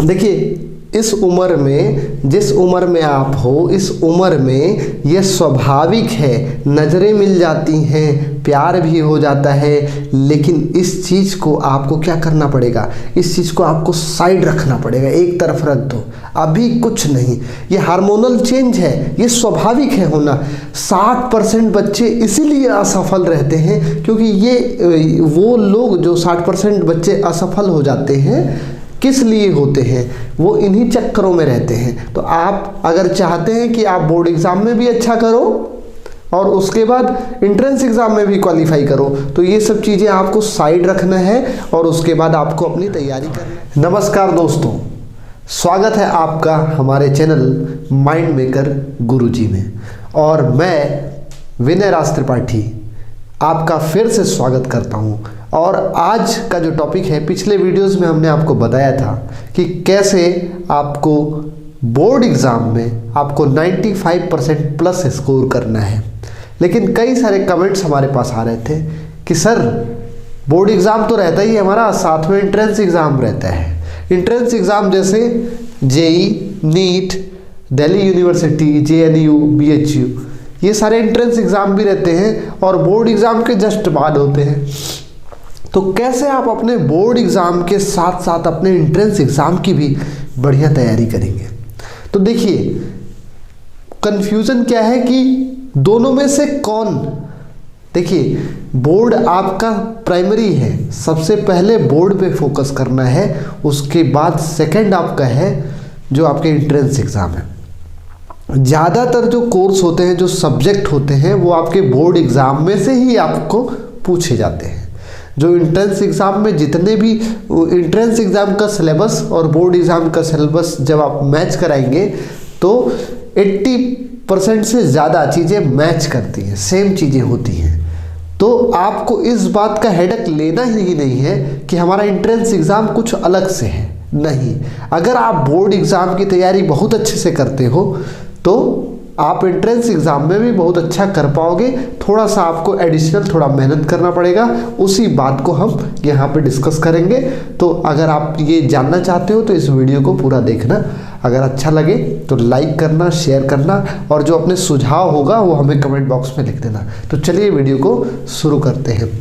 देखिए, इस उम्र में, जिस उम्र में आप हो, इस उम्र में यह स्वाभाविक है, नज़रें मिल जाती हैं, प्यार भी हो जाता है, लेकिन इस चीज़ को आपको क्या करना पड़ेगा, इस चीज़ को आपको साइड रखना पड़ेगा, एक तरफ रख दो, अभी कुछ नहीं। ये हार्मोनल चेंज है, ये स्वाभाविक है होना। 60% बच्चे इसीलिए असफल रहते हैं क्योंकि ये वो लोग जो 60% बच्चे असफल हो जाते हैं, किस लिए होते हैं, वो इन्हीं चक्करों में रहते हैं। तो आप अगर चाहते हैं कि आप बोर्ड एग्ज़ाम में भी अच्छा करो और उसके बाद एंट्रेंस एग्ज़ाम में भी क्वालिफाई करो, तो ये सब चीज़ें आपको साइड रखना है और उसके बाद आपको अपनी तैयारी करनी है। नमस्कार दोस्तों, स्वागत है आपका हमारे चैनल माइंड मेकर गुरुजी में, और मैं विनय राज त्रिपाठी आपका फिर से स्वागत करता हूं। और आज का जो टॉपिक है, पिछले वीडियोस में हमने आपको बताया था कि कैसे आपको बोर्ड एग्ज़ाम में आपको 95% प्लस स्कोर करना है। लेकिन कई सारे कमेंट्स हमारे पास आ रहे थे कि सर बोर्ड एग्ज़ाम तो रहता ही है हमारा, साथ में एंट्रेंस एग्ज़ाम रहता है। एंट्रेंस एग्ज़ाम जैसे JEE, NEET, Delhi University, JNU, BHU, ये सारे एंट्रेंस एग्ज़ाम भी रहते हैं और बोर्ड एग्ज़ाम के जस्ट बाद होते हैं। तो कैसे आप अपने बोर्ड एग्ज़ाम के साथ साथ अपने एंट्रेंस एग्ज़ाम की भी बढ़िया तैयारी करेंगे? तो देखिए, कन्फ्यूज़न क्या है कि दोनों में से कौन, देखिए बोर्ड आपका प्राइमरी है, सबसे पहले बोर्ड पे फोकस करना है, उसके बाद सेकंड आपका है जो आपके एंट्रेंस एग्ज़ाम है। ज़्यादातर जो कोर्स होते हैं, जो सब्जेक्ट होते हैं, वो आपके बोर्ड एग्ज़ाम में से ही आपको पूछे जाते हैं। जो एंट्रेंस एग्ज़ाम में जितने भी एंट्रेंस एग्ज़ाम का सिलेबस और बोर्ड एग्ज़ाम का सिलेबस जब आप मैच कराएंगे तो 80% से ज़्यादा चीज़ें मैच करती हैं, सेम चीज़ें होती हैं। तो आपको इस बात का हेडेक लेना ही नहीं है कि हमारा एंट्रेंस एग्ज़ाम कुछ अलग से है, नहीं। अगर आप बोर्ड एग्ज़ाम की तैयारी बहुत अच्छे से करते हो तो आप एंट्रेंस एग्ज़ाम में भी बहुत अच्छा कर पाओगे। थोड़ा सा आपको एडिशनल थोड़ा मेहनत करना पड़ेगा, उसी बात को हम यहाँ पे डिस्कस करेंगे। तो अगर आप ये जानना चाहते हो तो इस वीडियो को पूरा देखना। अगर अच्छा लगे तो लाइक करना, शेयर करना, और जो अपने सुझाव होगा वो हमें कमेंट बॉक्स में लिख देना। तो चलिए वीडियो को शुरू करते हैं।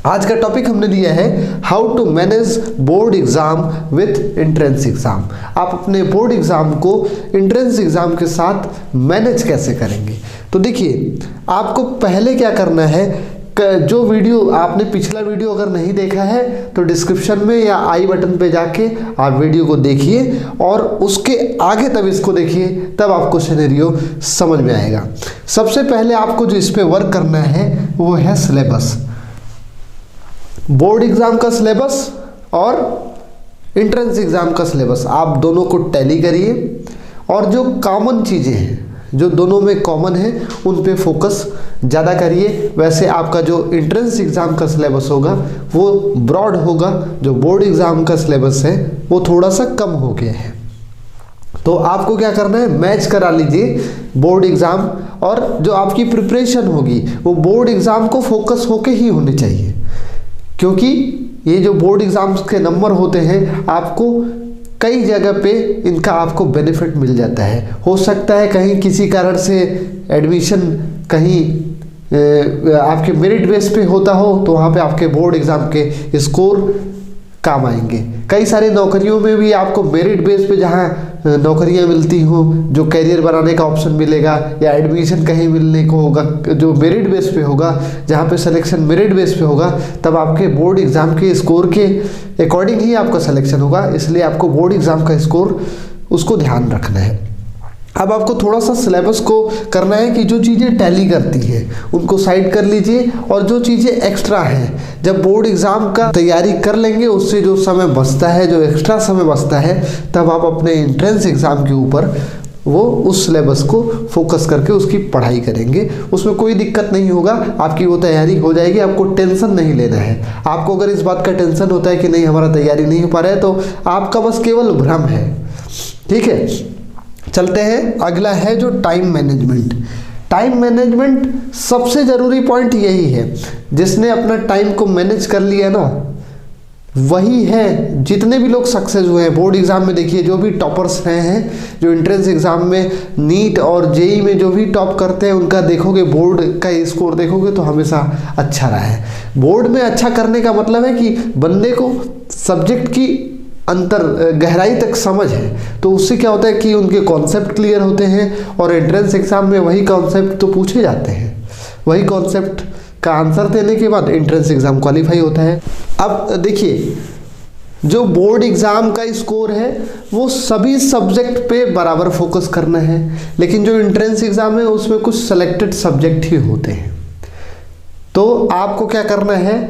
आज का टॉपिक हमने दिया है how to manage board exam with entrance exam. आप अपने बोर्ड एग्ज़ाम को एंट्रेंस एग्ज़ाम के साथ मैनेज कैसे करेंगे? तो देखिए, आपको पहले क्या करना है, जो वीडियो आपने पिछला वीडियो अगर नहीं देखा है तो डिस्क्रिप्शन में या आई बटन पे जाके आप वीडियो को देखिए और उसके आगे तब इसको देखिए, तब आपको सिनेरियो समझ में आएगा। सबसे पहले आपको जो इस पे वर्क करना है वो है सिलेबस। बोर्ड एग्ज़ाम का सिलेबस और एंट्रेंस एग्ज़ाम का सिलेबस, आप दोनों को टैली करिए और जो कॉमन चीज़ें हैं, जो दोनों में कॉमन है, उन पे फोकस ज़्यादा करिए। वैसे आपका जो एंट्रेंस एग्ज़ाम का सिलेबस होगा वो ब्रॉड होगा, जो बोर्ड एग्ज़ाम का सिलेबस है वो थोड़ा सा कम हो गया है। तो आपको क्या करना है, मैच करा लीजिए बोर्ड एग्ज़ाम, और जो आपकी प्रिपरेशन होगी वो बोर्ड एग्ज़ाम को फोकस होके ही होनी चाहिए, क्योंकि ये जो बोर्ड एग्ज़ाम्स के नंबर होते हैं, आपको कई जगह पे इनका आपको बेनिफिट मिल जाता है। हो सकता है कहीं किसी कारण से एडमिशन कहीं आपके मेरिट बेस पे होता हो, तो वहाँ पे आपके बोर्ड एग्ज़ाम के स्कोर काम आएंगे। कई सारी नौकरियों में भी आपको मेरिट बेस पे जहाँ नौकरियां मिलती हो, जो कैरियर बनाने का ऑप्शन मिलेगा, या एडमिशन कहीं मिलने को होगा जो मेरिट बेस पे होगा, जहाँ पे सिलेक्शन मेरिट बेस पे होगा, तब आपके बोर्ड एग्ज़ाम के स्कोर के अकॉर्डिंग ही आपका सिलेक्शन होगा। इसलिए आपको बोर्ड एग्ज़ाम का स्कोर उसको ध्यान रखना है। अब आपको थोड़ा सा सिलेबस को करना है कि जो चीज़ें टैली करती हैं उनको साइड कर लीजिए, और जो चीज़ें एक्स्ट्रा हैं, जब बोर्ड एग्ज़ाम का तैयारी कर लेंगे उससे जो समय बचता है, जो एक्स्ट्रा समय बचता है, तब आप अपने एंट्रेंस एग्ज़ाम के ऊपर वो उस सिलेबस को फोकस करके उसकी पढ़ाई करेंगे। उसमें कोई दिक्कत नहीं होगा, आपकी वो तैयारी हो जाएगी। आपको टेंशन नहीं लेना है। आपको अगर इस बात का टेंशन होता है कि नहीं हमारा तैयारी नहीं हो पा रहा है, तो आपका बस केवल भ्रम है। ठीक है, चलते हैं। अगला है जो टाइम मैनेजमेंट। टाइम मैनेजमेंट सबसे ज़रूरी पॉइंट यही है। जिसने अपना टाइम को मैनेज कर लिया ना, वही है, जितने भी लोग सक्सेस हुए हैं बोर्ड एग्जाम में, देखिए जो भी टॉपर्स रहे हैं, जो एंट्रेंस एग्जाम में नीट और जेई में जो भी टॉप करते हैं, उनका देखोगे बोर्ड का स्कोर देखोगे तो हमेशा अच्छा रहा है। बोर्ड में अच्छा करने का मतलब है कि बंदे को सब्जेक्ट की अंतर गहराई तक समझ है, तो उससे क्या होता है कि उनके कॉन्सेप्ट क्लियर होते हैं, और एंट्रेंस एग्जाम में वही कॉन्सेप्ट तो पूछे जाते हैं, वही कॉन्सेप्ट का आंसर देने के बाद एंट्रेंस एग्जाम क्वालिफाई होता है। अब देखिए, जो बोर्ड एग्जाम का स्कोर है वो सभी सब्जेक्ट पे बराबर फोकस करना है, लेकिन जो एंट्रेंस एग्जाम है उसमें कुछ सेलेक्टेड सब्जेक्ट ही होते हैं। तो आपको क्या करना है,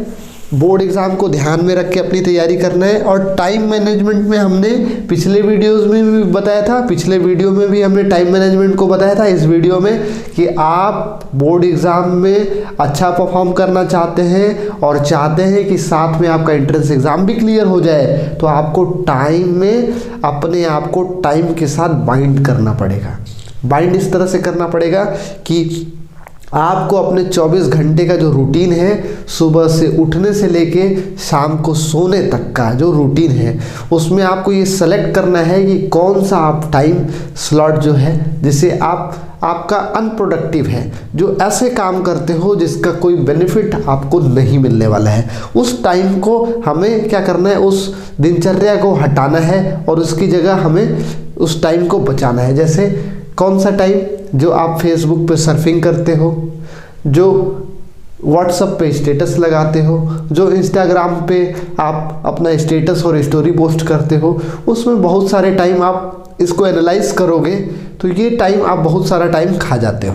बोर्ड एग्जाम को ध्यान में रख के अपनी तैयारी करना है। और टाइम मैनेजमेंट में हमने पिछले वीडियोस में भी बताया था, पिछले वीडियो में भी हमने टाइम मैनेजमेंट को बताया था, इस वीडियो में कि आप बोर्ड एग्जाम में अच्छा परफॉर्म करना चाहते हैं और चाहते हैं कि साथ में आपका एंट्रेंस एग्जाम भी क्लियर हो जाए, तो आपको टाइम में अपने आप को टाइम के साथ बाइंड करना पड़ेगा। बाइंड इस तरह से करना पड़ेगा कि आपको अपने 24 घंटे का जो रूटीन है, सुबह से उठने से लेके शाम को सोने तक का जो रूटीन है, उसमें आपको ये सेलेक्ट करना है कि कौन सा आप टाइम स्लॉट जो है जिसे आपका अनप्रोडक्टिव है, जो ऐसे काम करते हो जिसका कोई बेनिफिट आपको नहीं मिलने वाला है, उस टाइम को हमें क्या करना है, उस दिनचर्या को हटाना है और उसकी जगह हमें उस टाइम को बचाना है। जैसे कौन सा टाइम, जो आप फेसबुक पे सर्फिंग करते हो, जो व्हाट्सएप पे स्टेटस लगाते हो, जो इंस्टाग्राम पे आप अपना स्टेटस और स्टोरी पोस्ट करते हो, उसमें बहुत सारे टाइम आप इसको एनालाइज करोगे तो ये टाइम आप बहुत सारा टाइम खा जाते हो।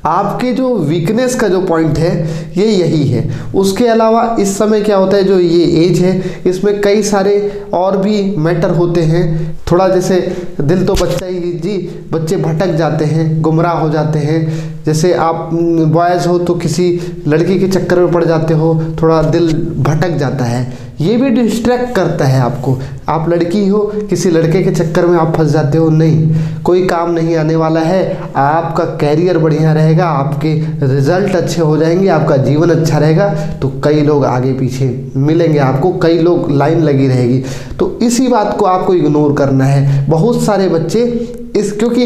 आपके जो वीकनेस का जो पॉइंट है ये यही है। उसके अलावा इस समय क्या होता है, जो ये एज है इसमें कई सारे और भी मैटर होते हैं। थोड़ा जैसे दिल तो बचता ही जी, बच्चे भटक जाते हैं, गुमराह हो जाते हैं। जैसे आप बॉयज़ हो तो किसी लड़की के चक्कर में पड़ जाते हो, थोड़ा दिल भटक जाता है, ये भी डिस्ट्रैक्ट करता है आपको। आप लड़की हो, किसी लड़के के चक्कर में आप फंस जाते हो, नहीं, कोई काम नहीं आने वाला है, आपका कैरियर बढ़िया रहेगा, आपके रिजल्ट अच्छे हो जाएंगे, आपका जीवन अच्छा रहेगा, तो कई लोग आगे पीछे मिलेंगे आपको, कई लोग लाइन लगी रहेगी। तो इसी बात को आपको इग्नोर करना है। बहुत सारे बच्चे क्योंकि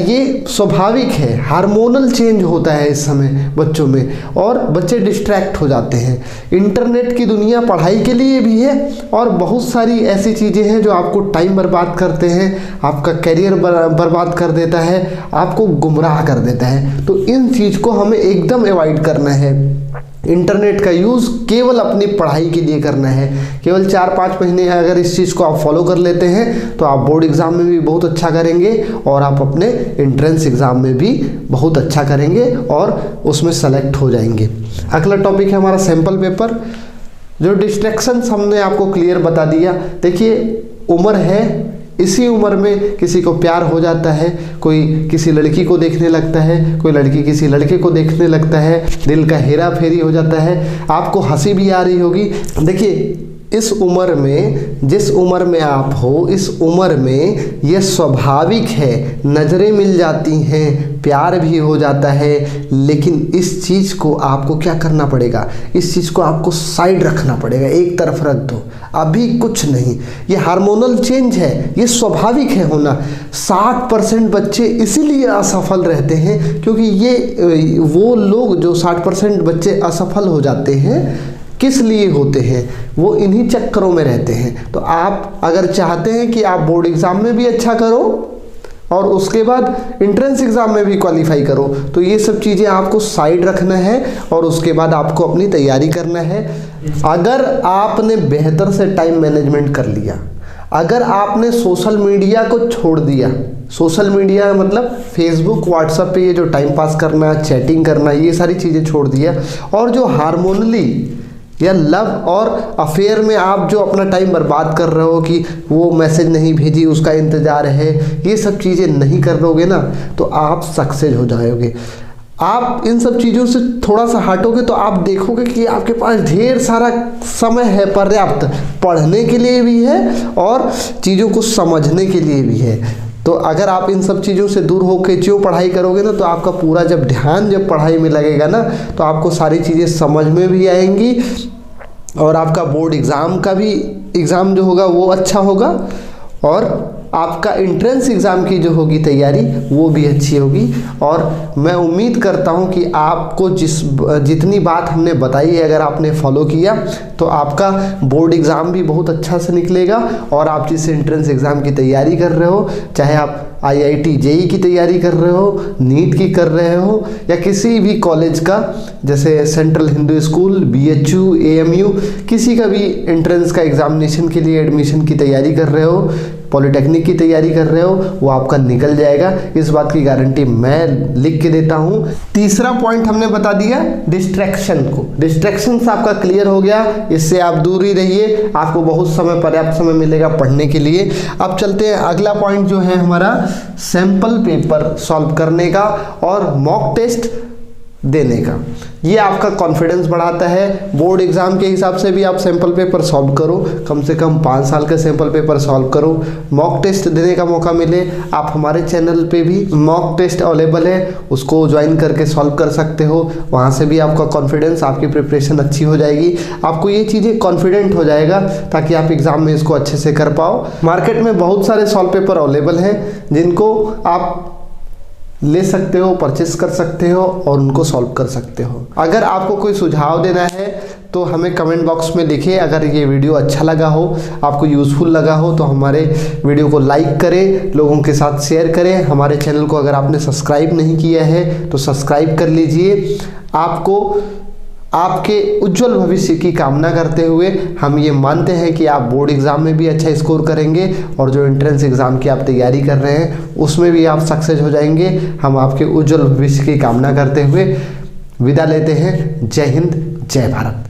ये स्वाभाविक है, हार्मोनल चेंज होता है इस समय बच्चों में, और बच्चे डिस्ट्रैक्ट हो जाते हैं। इंटरनेट की दुनिया पढ़ाई के लिए भी है, और बहुत सारी ऐसी चीज़ें हैं जो आपको टाइम बर्बाद करते हैं, आपका करियर बर्बाद कर देता है, आपको गुमराह कर देता है। तो इन चीज़ को हमें एकदम अवॉइड करना है। इंटरनेट का यूज़ केवल अपनी पढ़ाई के लिए करना है। केवल 4-5 महीने अगर इस चीज़ को आप फॉलो कर लेते हैं तो आप बोर्ड एग्ज़ाम में भी बहुत अच्छा करेंगे और आप अपने एंट्रेंस एग्ज़ाम में भी बहुत अच्छा करेंगे और उसमें सेलेक्ट हो जाएंगे। अगला टॉपिक है हमारा सैम्पल पेपर। जो डिस्ट्रैक्शंस हमने आपको क्लियर बता दिया। देखिए, उम्र है, इसी उम्र में किसी को प्यार हो जाता है, कोई किसी लड़की को देखने लगता है, कोई लड़की किसी लड़के को देखने लगता है, दिल का हेरा फेरी हो जाता है, आपको हंसी भी आ रही होगी। देखिए, इस उम्र में, जिस उम्र में आप हो, इस उम्र में यह स्वाभाविक है, नज़रें मिल जाती हैं, प्यार भी हो जाता है, लेकिन इस चीज़ को आपको क्या करना पड़ेगा, इस चीज़ को आपको साइड रखना पड़ेगा, एक तरफ रख दो, अभी कुछ नहीं। ये हार्मोनल चेंज है, ये स्वाभाविक है होना। 60% बच्चे इसीलिए असफल रहते हैं क्योंकि ये वो लोग जो 60% बच्चे असफल हो जाते हैं, किस लिए होते हैं, वो इन्हीं चक्करों में रहते हैं। तो आप अगर चाहते हैं कि आप बोर्ड एग्ज़ाम में भी अच्छा करो और उसके बाद एंट्रेंस एग्ज़ाम में भी क्वालिफाई करो, तो ये सब चीज़ें आपको साइड रखना है और उसके बाद आपको अपनी तैयारी करना है। अगर आपने बेहतर से टाइम मैनेजमेंट कर लिया, अगर आपने सोशल मीडिया को छोड़ दिया, सोशल मीडिया मतलब फेसबुक, व्हाट्सएप पे ये जो टाइम पास करना, चैटिंग करना, ये सारी चीज़ें छोड़ दिया, और जो हार्मोनली या लव और अफेयर में आप जो अपना टाइम बर्बाद कर रहे हो कि वो मैसेज नहीं भेजी, उसका इंतज़ार है, ये सब चीज़ें नहीं कर लोगे ना, तो आप सक्सेस हो जाओगे। आप इन सब चीज़ों से थोड़ा सा हटोगे तो आप देखोगे कि आपके पास ढेर सारा समय है, पर्याप्त, पढ़ने के लिए भी है और चीज़ों को समझने के लिए भी है। तो अगर आप इन सब चीज़ों से दूर होकर जो पढ़ाई करोगे ना, तो आपका पूरा जब ध्यान जब पढ़ाई में लगेगा ना, तो आपको सारी चीज़ें समझ में भी आएंगी और आपका बोर्ड एग्ज़ाम का भी एग्ज़ाम जो होगा वो अच्छा होगा, और आपका एंट्रेंस एग्ज़ाम की जो होगी तैयारी वो भी अच्छी होगी। और मैं उम्मीद करता हूँ कि आपको जितनी बात हमने बताई है अगर आपने फॉलो किया तो आपका बोर्ड एग्ज़ाम भी बहुत अच्छा से निकलेगा। और आप जिस एंट्रेंस एग्ज़ाम की तैयारी कर रहे हो, चाहे आप IIT JEE की तैयारी कर रहे हो, नीट की कर रहे हो, या किसी भी कॉलेज का जैसे central Hindu school, BHU, AMU, किसी का भी एंट्रेंस का एग्ज़ामिनेशन के लिए एडमिशन की तैयारी कर रहे हो, पॉलिटेक्निक की तैयारी कर रहे हो, वो आपका निकल जाएगा। इस बात की गारंटी मैं लिख के देता हूँ। तीसरा पॉइंट हमने बता दिया डिस्ट्रैक्शन को। डिस्ट्रैक्शन से आपका क्लियर हो गया, इससे आप दूर ही रहिए, आपको बहुत समय, पर्याप्त समय मिलेगा पढ़ने के लिए। अब चलते हैं अगला पॉइंट जो है हमारा सैंपल पेपर सॉल्व करने का और मॉक टेस्ट देने का। ये आपका कॉन्फिडेंस बढ़ाता है। बोर्ड एग्ज़ाम के हिसाब से भी आप सैंपल पेपर सॉल्व करो, कम से कम 5 साल का सैंपल पेपर सॉल्व करो, मॉक टेस्ट देने का मौका मिले। आप हमारे चैनल पे भी मॉक टेस्ट अवेलेबल है, उसको ज्वाइन करके सॉल्व कर सकते हो। वहाँ से भी आपका कॉन्फिडेंस, आपकी प्रिपरेशन अच्छी हो जाएगी, आपको ये चीज़ें कॉन्फिडेंट हो जाएगा ताकि आप एग्ज़ाम में इसको अच्छे से कर पाओ। मार्केट में बहुत सारे सॉल्व पेपर अवेलेबल हैं जिनको आप ले सकते हो, परचेस कर सकते हो और उनको सॉल्व कर सकते हो। अगर आपको कोई सुझाव देना है तो हमें कमेंट बॉक्स में लिखिए। अगर ये वीडियो अच्छा लगा हो, आपको यूज़फुल लगा हो तो हमारे वीडियो को लाइक करें, लोगों के साथ शेयर करें। हमारे चैनल को अगर आपने सब्सक्राइब नहीं किया है तो सब्सक्राइब कर लीजिए। आपके उज्जवल भविष्य की कामना करते हुए हम ये मानते हैं कि आप बोर्ड एग्ज़ाम में भी अच्छा स्कोर करेंगे और जो एंट्रेंस एग्ज़ाम की आप तैयारी कर रहे हैं उसमें भी आप सक्सेस हो जाएंगे। हम आपके उज्जवल भविष्य की कामना करते हुए विदा लेते हैं। जय हिंद, जय भारत।